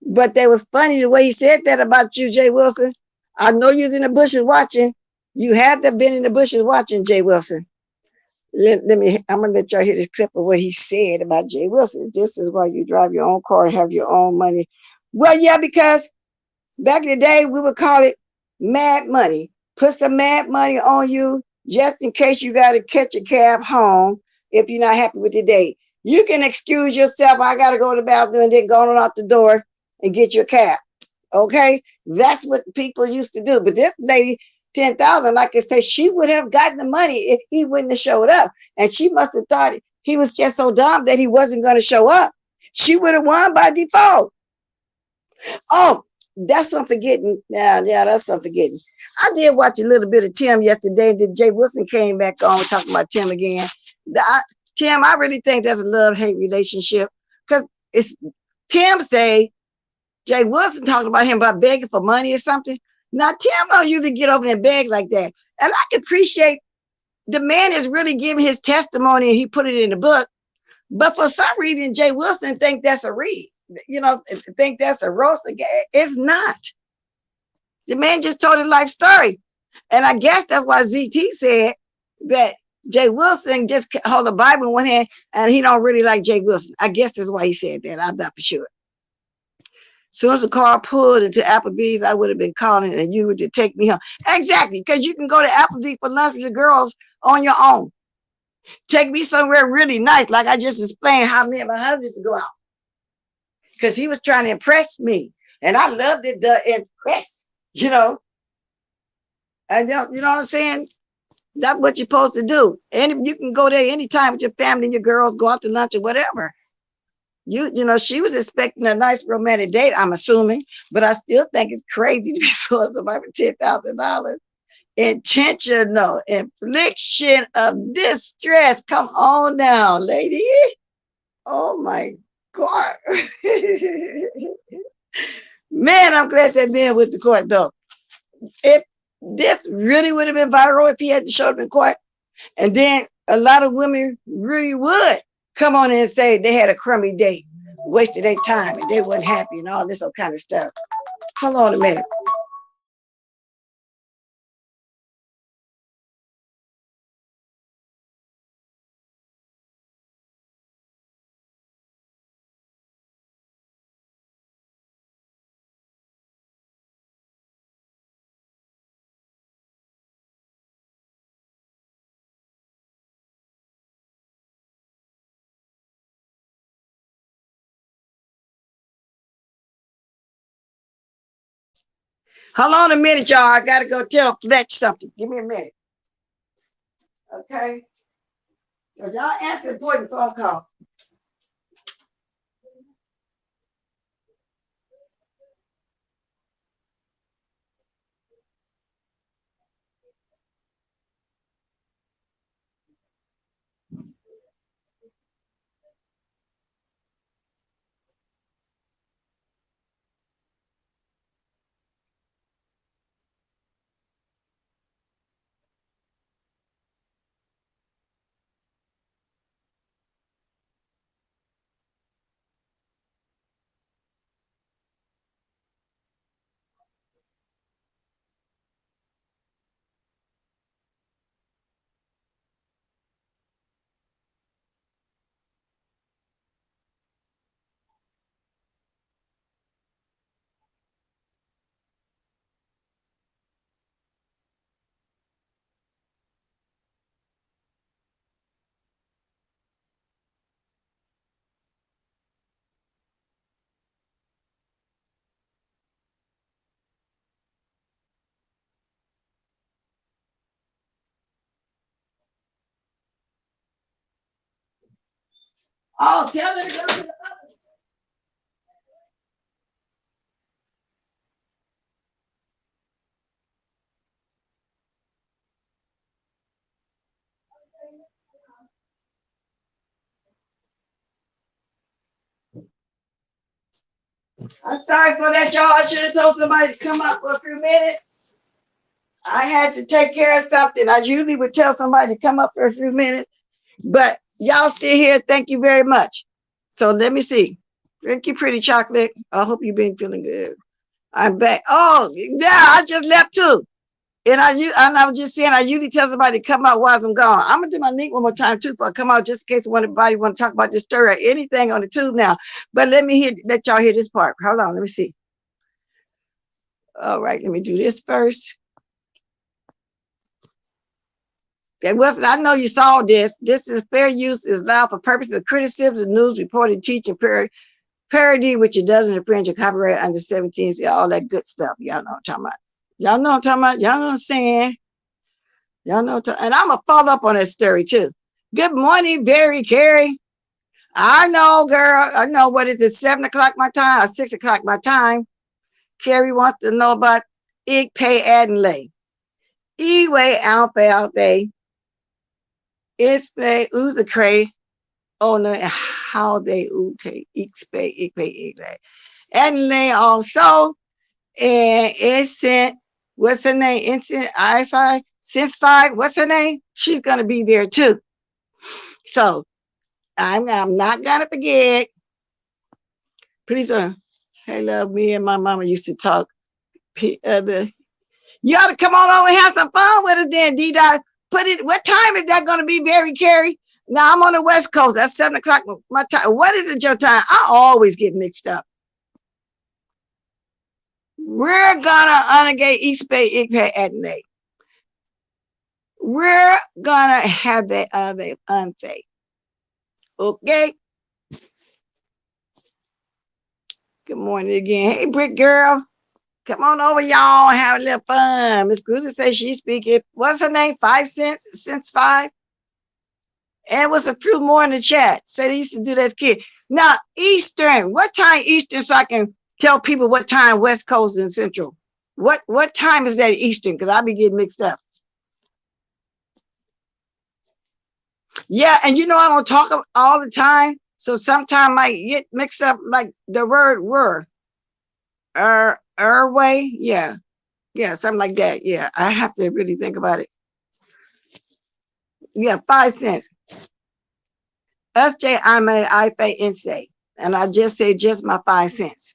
but that was funny the way he said that about you, Jay Wilson. I know you was in the bushes watching. You had to have been in the bushes watching, Jay Wilson. I'm gonna let y'all hear this clip of what he said about Jay Wilson. This is why you drive your own car and have your own money. Well, yeah, because back in the day, we would call it mad money. Put some mad money on you just in case you got to catch a cab home if you're not happy with the date. You can excuse yourself. I got to go to the bathroom and then go on out the door and get your cab. Okay? That's what people used to do. But this lady, 10,000, like I said, she would have gotten the money if he wouldn't have showed up. And she must have thought he was just so dumb that he wasn't going to show up. She would have won by default. Oh, that's something forgetting. Yeah, that's something forgetting. I did watch a little bit of Tim yesterday. Then Jay Wilson came back on talking about Tim again. Tim, I really think that's a love-hate relationship. Because it's Tim say Jay Wilson talking about him about begging for money or something. Now, Tim don't usually get over and beg like that. And I can appreciate the man is really giving his testimony and he put it in the book. But for some reason, Jay Wilson think that's a read. You know, think that's a roast. It's not. The man just told his life story. And I guess that's why ZT said that Jay Wilson just hold the Bible in one hand and he don't really like Jay Wilson. I guess that's why he said that. I'm not for sure. As soon as the car pulled into Applebee's, I would have been calling and you would take me home. Exactly, because you can go to Applebee's for lunch with your girls on your own. Take me somewhere really nice, like I just explained how me and my husband used to go out. because he was trying to impress me. And I loved it, the impress, you know. And you know what I'm saying? That's what you're supposed to do. And you can go there anytime with your family and your girls, go out to lunch or whatever. You know, she was expecting a nice romantic date, I'm assuming, but I still think it's crazy to be suing somebody for $10,000. Intentional infliction of distress. Come on now, lady. Oh my God. Man, I'm glad that man went to court though. If this really would have been viral if he had to show up in court, and then a lot of women really would come on and say they had a crummy date, wasted their time, and they weren't happy and all this kind of stuff. Hold on a minute. Hold on a minute, y'all. I gotta go tell Fletch something. Give me a minute. Okay. So y'all answer important phone calls. Oh, tell her to go to the I'm sorry for that, y'all. I should have told somebody to come up for a few minutes. I had to take care of something. I usually would tell somebody to come up for a few minutes, but y'all still here. Thank you very much. So let me see. Thank you, pretty chocolate. I hope you've been feeling good. I'm back. Oh, yeah, I just left too. And I was just saying, I usually tell somebody to come out while I'm gone. I'm gonna do my link one more time too, before I come out, just in case anybody want to talk about this story or anything on the tube now. But let y'all hear this part. Hold on, let me see. All right, let me do this first. Okay, Wilson, I know you saw this. This is fair use is allowed for purposes of criticism, news, reporting, teaching, parody, which it doesn't infringe on copyright under 17, all that good stuff. Y'all know what I'm talking about. Y'all know what I'm talking about. Y'all know what I'm saying. Y'all know, and I'm gonna follow up on that story too. Good morning, Barry Carey. I know, girl. I know. What is it? 7 o'clock my time or 6 o'clock my time? Carrie wants to know about ik pay Adelaide. Iwe alpha out there. It's the Uzakre. Oh no, how they ute ik pay Adelaide also. And instant, what's her name? Instant I5, since 5, what's her name? She's gonna be there too. So I'm not gonna forget. Please, hey, love, me and my mama used to talk. You ought to come on over and have some fun with us then, D-Dot. Put it, what time is that gonna be, Barry Carey? Now I'm on the West Coast. That's 7 o'clock my time. What is it your time? I always get mixed up. We're gonna unengage East Bay Igpay at night. We're gonna have the other unfaith. Okay. Good morning again. Hey, Brick Girl. Come on over, y'all. Have a little fun. Miss Gruder says she's speaking. What's her name? 5 cents? Cents 5? And was a few more in the chat. Said they used to do that as a kid. Now, Eastern. What time Eastern so I can tell people what time West Coast and Central? What time is that Eastern? Because I'll be getting mixed up. Yeah, and you know I don't talk all the time. So sometimes I get mixed up like the word were. Way. Yeah. Yeah, something like that. Yeah. I have to really think about it. Yeah, 5 cents. SJ, I'm a I pay insane. And I just said just my 5 cents.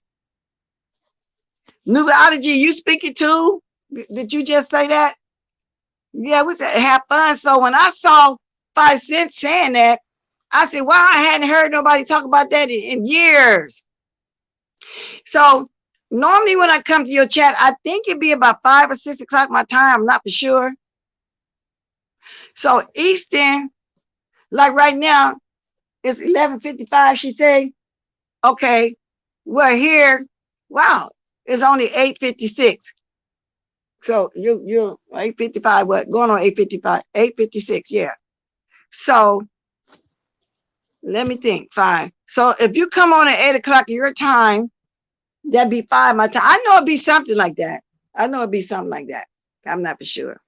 Nubiology, you speaking too? Did you just say that? Yeah, we said have fun. So when I saw 5 cents saying that, I said, wow, I hadn't heard nobody talk about that in years. So normally when I come to your chat, I think it'd be about 5 or 6 o'clock my time. I'm not for sure. So Eastern, like right now, it's 11:55. She say, okay, we're here. Wow, it's only 8:56. So you're 8:55. What going on 8:55? 8:56. Yeah. So let me think. 5. So if you come on at 8 o'clock your time, that'd be 5 my time. I know it'd be something like that. I know it'd be something like that. I'm not for sure.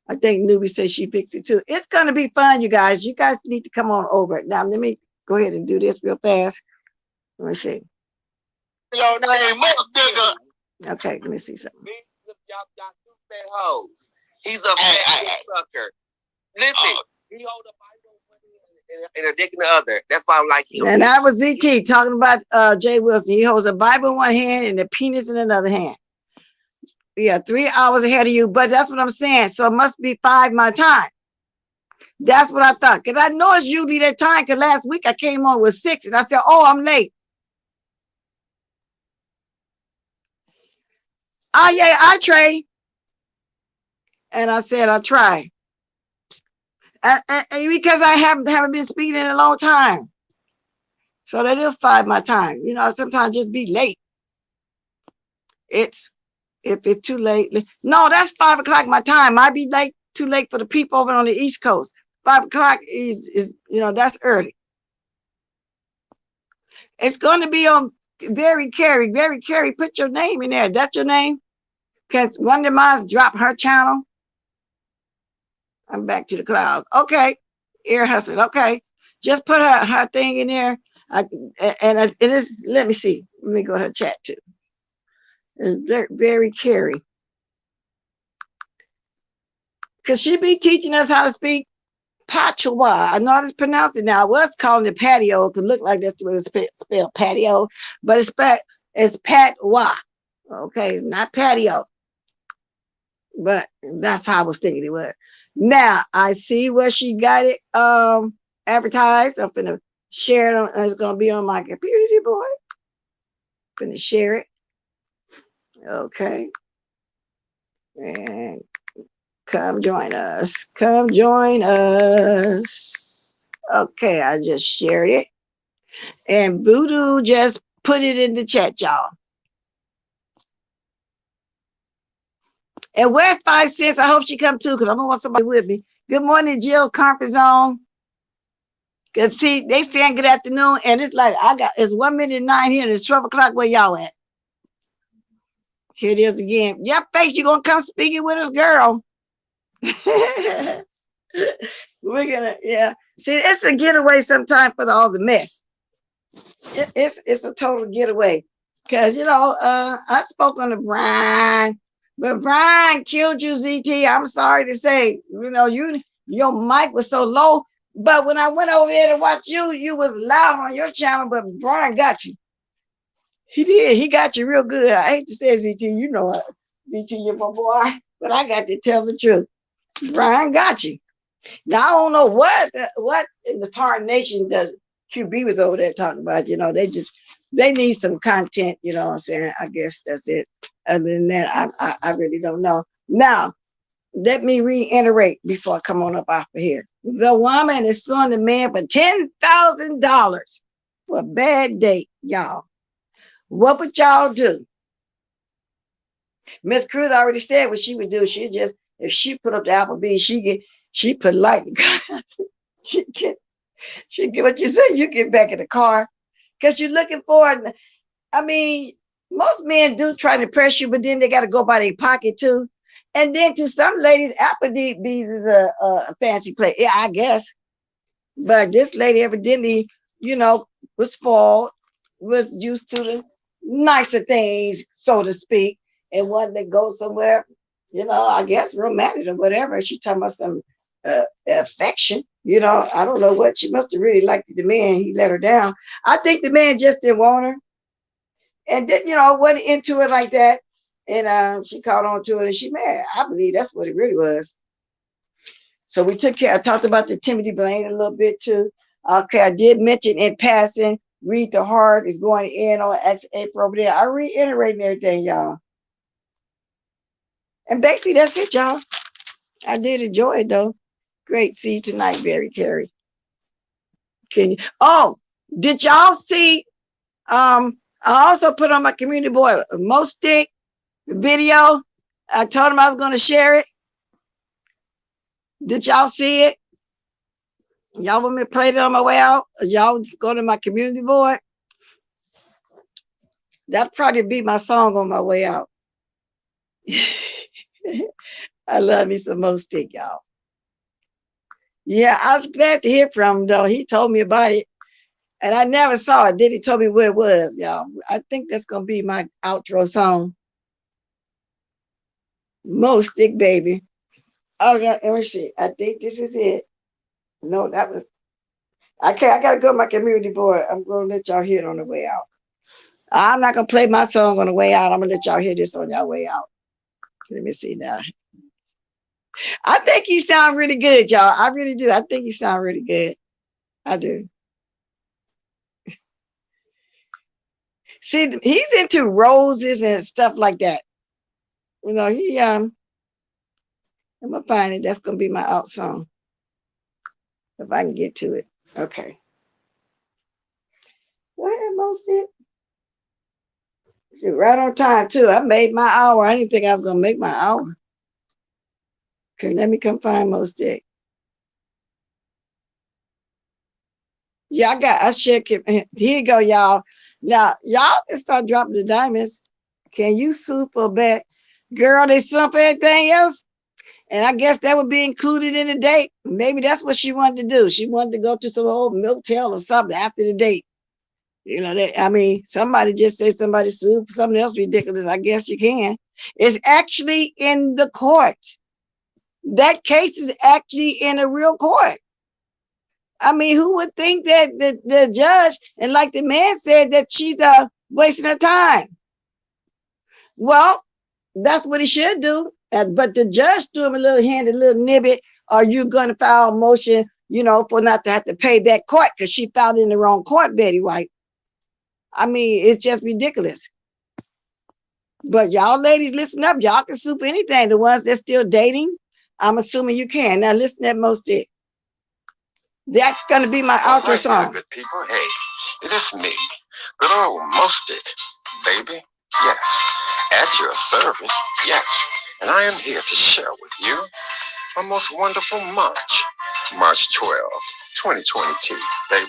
I think Newbie says she fixed it too. It's gonna be fun, you guys. You guys need to come on over. Now let me go ahead and do this real fast. Let me see. Your name, motherfucker. Okay, let me see something. Y'all got two fat hoes. He's a fat sucker. Listen, he hold a Bible and a dick in the other. That's why I'm like. And that was ZT talking about Jay Wilson. He holds a Bible in one hand and a penis in another hand. Yeah, 3 hours ahead of you, but that's what I'm saying. So it must be 5 my time. That's what I thought. Because I know it's usually that time, because last week I came on with 6 and I said, oh, I'm late. Oh, yeah, I try. And I said, I try. And because I haven't been speaking in a long time. So that is 5 my time. You know, sometimes just be late. If it's too late. No, that's 5 o'clock my time. Might be late, too late for the people over on the East Coast. 5 o'clock is that's early. It's going to be on Very Carey. Very Carey, put your name in there. That's your name? Because Wonder Miles dropped her channel. I'm back to the clouds. Okay. Ear hustling. Okay. Just put her thing in there. It is, let me see. Let me go to her chat too. It's Very Carey. Because she be teaching us how to speak Patois. I know how to pronounce it now. I was calling it patio to look like that's the way it's spelled patio, but it's patois. Okay, not patio. But that's how I was thinking it was. Now I see where she got it advertised. I'm gonna share it it's gonna be on my computer, boy. I'm gonna share it. Okay. And come join us. Come join us. Okay, I just shared it. And Voodoo just put it in the chat, y'all. And where's 5 cents? I hope she come too, because I don't want somebody with me. Good morning, Jill, conference zone. Cause see, they saying good afternoon, and it's like it's 1 minute 9 here, and it's 12 o'clock where y'all at. Here it is again. Yep, Face, you gonna come speaking with us, girl. We're gonna, yeah. See, it's a getaway sometime for all the mess. It's a total getaway. Cause I spoke on the Brian, but Brian killed you, ZT. I'm sorry to say, your mic was so low. But when I went over there to watch you was loud on your channel, but Brian got you. He did. He got you real good. I hate to say ZT, ZT, you're my boy, but I got to tell the truth. Brian got you. Now I don't know what in the tarnation the QB was over there talking about. They need some content. You know what I'm saying? I guess that's it. Other than that, I really don't know. Now, let me reiterate before I come on up off of here. The woman is suing the man for $10,000 for a bad date, y'all. What would y'all do? Miss Cruz already said what she would do. She just, if she put up the Applebee's, she politely, she get what you say. You get back in the car because you're looking for it. I mean, most men do try to press you, but then they got to go by their pocket too. And then to some ladies, Applebee's is a fancy place. Yeah, I guess. But this lady evidently, was spoiled, was used to the nicer things, so to speak, and wanted to go somewhere, I guess romantic or whatever. She talking about some affection. I don't know what. She must have really liked the man. He let her down. I think the man just didn't want her. And then, went into it like that. And she caught on to it and she married. I believe that's what it really was. So we took care. I talked about the Timothy Blaine a little bit too. Okay, I did mention in passing, Read the Heart is going in on April over there. I reiterating everything, y'all. And basically that's it, y'all. I did enjoy it though. Great. See you tonight, Barry Carey. Did y'all see? I also put on my community board Stick video. I told him I was going to share it. Did y'all see it? Y'all want me to play it on my way out? Or y'all just go to my community board? That'll probably be my song on my way out. I love me some Stick, y'all. Yeah, I was glad to hear from him, though. He told me about it. And I never saw it. Then he told me where it was, y'all. I think that's going to be my outro song. Stick, baby. Okay, let me see. I think this is it. No, that was... I got to go to my community board. I'm going to let y'all hear it on the way out. I'm not going to play my song on the way out. I'm going to let y'all hear this on your way out. Let me see now. I think he sound really good, y'all. I really do. I think he sound really good. I do. See, he's into roses and stuff like that. I'm gonna find it. That's gonna be my out song. If I can get to it. Okay. Go ahead, Stick. Right on time too. I made my hour. I didn't think I was gonna make my hour. Okay, let me come find Stick. Yeah, I shared it. Here you go, y'all. Now, y'all can start dropping the diamonds. Can you sue for a bet? Girl, they sue for everything else. And I guess that would be included in the date. Maybe that's what she wanted to do. She wanted to go to some old motel or something after the date. Somebody just say somebody sued for something else ridiculous. I guess you can. It's actually in the court. That case is actually in a real court. Who would think that the judge, and like the man said, that she's wasting her time? Well, that's what he should do. But the judge threw him a little hand, a little nibbit. Are you going to file a motion, for not to have to pay that court because she filed in the wrong court, Betty White? It's just ridiculous. But y'all ladies, listen up. Y'all can sue for anything. The ones that's still dating, I'm assuming you can. Now listen to Stick. That's going to be my outro song. Good people, hey, it is me, good old Stick, baby. Yes, at your service. Yes, and I am here to share with you a most wonderful March 12, 2022, baby.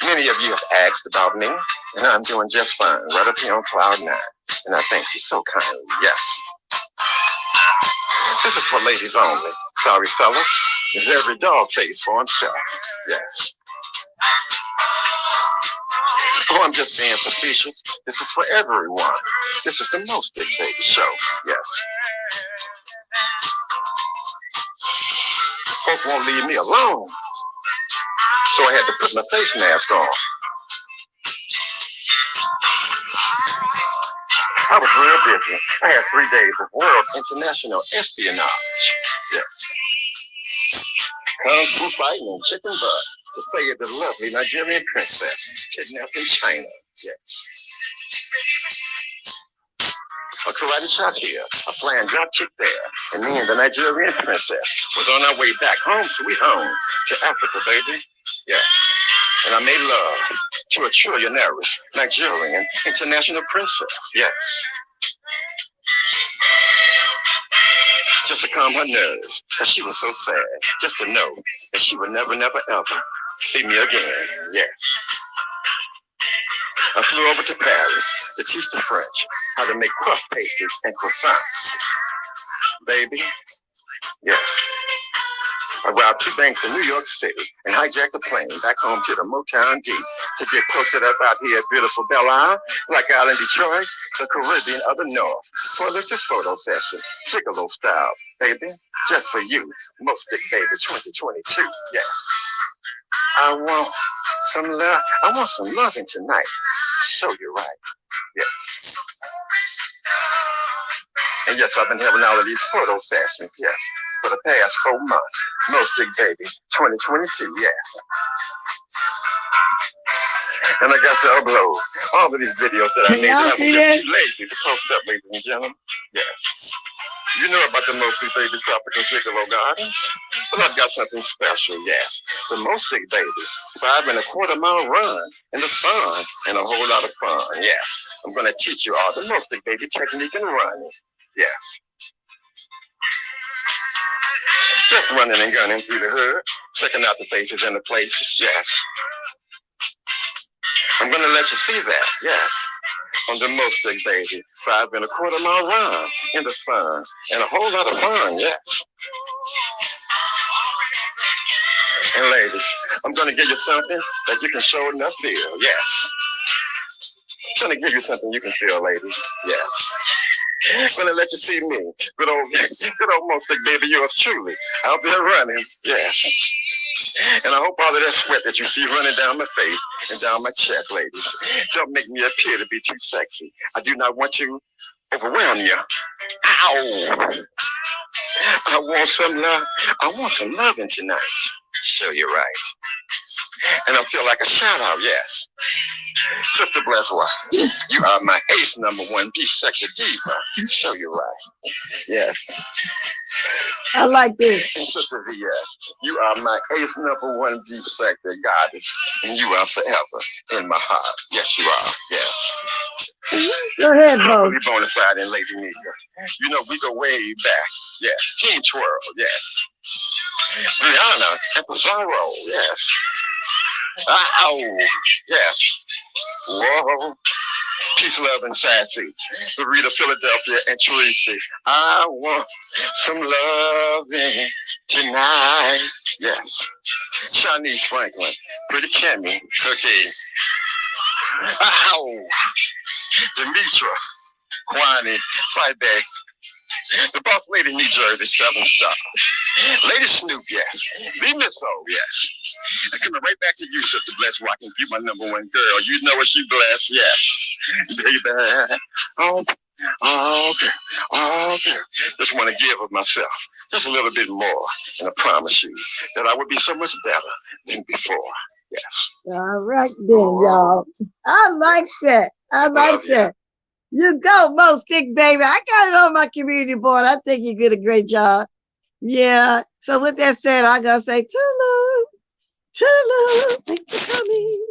Many of you have asked about me, and I'm doing just fine, right up here on cloud 9, and I thank you so kindly. Yes. This is for ladies only. Sorry, fellas. Is every dog face for himself? Yes. Oh, I'm just being facetious. This is for everyone. This is the Stick Baby Show. Yes. Folks won't leave me alone, so I had to put my face mask on. I was real busy. I had 3 days of world international espionage. Yes. Kung Fu fighting and chicken butt to save the lovely Nigerian princess kidnapped in China. Yes. A karate chop here, a flying drop kick there, and me and the Nigerian princess was on our way back home, sweet home, to Africa, baby. Yes. And I made love to a trillionaire, Nigerian, international princess. Yes. Just to calm her nerves, because she was so sad. Just to know that she would never, never, ever see me again. Yes. I flew over to Paris to teach the French how to make puff pastries and croissants. Baby, yes. I robbed 2 banks in New York City and hijacked a plane back home to the Motown D to get posted up out here at beautiful Belle Isle, Black Island, Detroit, the Caribbean of the North, for a little photo session, gigolo style, baby, just for you, Most Stick Baby 2022, yes. I want some love, I want some loving tonight, show you right, yes. And yes, I've been having all of these photo sessions, yes, for the past 4 months. Most Stick Baby 2022, yes. And I got to upload all of these videos that I made that I was just too lazy to post up, ladies and gentlemen. Yes. You know about the Most Stick Baby Tropical Gigolo Garden? But I've got something special, yes. The Most Stick Baby 5.25-mile run in the sun and a whole lot of fun, yes. I'm going to teach you all the Most Stick Baby technique and running, yes. Just running and gunning through the hood, checking out the faces and the places, yes. I'm going to let you see that, yes. On the Most Stick Baby 5.25-mile run in the sun and a whole lot of fun, yes. And ladies, I'm going to give you something that you can show enough feel, yes. I'm going to give you something you can feel, ladies, yes. I'm going to let you see me, good old Most Stick Baby, yours truly, out there running, yes. And I hope all of that sweat that you see running down my face and down my chest, ladies, don't make me appear to be too sexy. I do not want to overwhelm you. Ow! I want some love. I want some loving tonight. Show you right. And I feel like a shout out, yes. Sister Bless Wife, you are my ace #1 B-sector diva. Show you right. Yes. I like this. And Sister VS, you are my ace #1 B-sector goddess, and you are forever in my heart. Yes, you are. Yes. Go ahead, Bo. Totally bona fide in Lady Media. You know, we go way back. Yes. Team Twirl, yes. Brianna and Pizarro, yes. Ow, yes. Whoa. Peace, love, and sassy. Rita, Philadelphia, and Tracy. I want some loving tonight. Yes. Shanice Franklin, Pretty Kimmy, Cookie. Ow. Demetra, Kwani, Fight Back. The Boss Lady, New Jersey, 7 Star. Lady Snoop, yes. The Miss O, yes. And coming right back to you, Sister Bless, where I can be my #1 girl. You know what you bless, yes. Baby. Oh, okay. Just want to give of myself just a little bit more. And I promise you that I would be so much better than before. Yes. All right then, y'all. I like that. I like that. You go, Most Stick Baby. I got it on my community board. I think you did a great job. Yeah. So with that said, I gotta say, Tulu. Thanks for coming.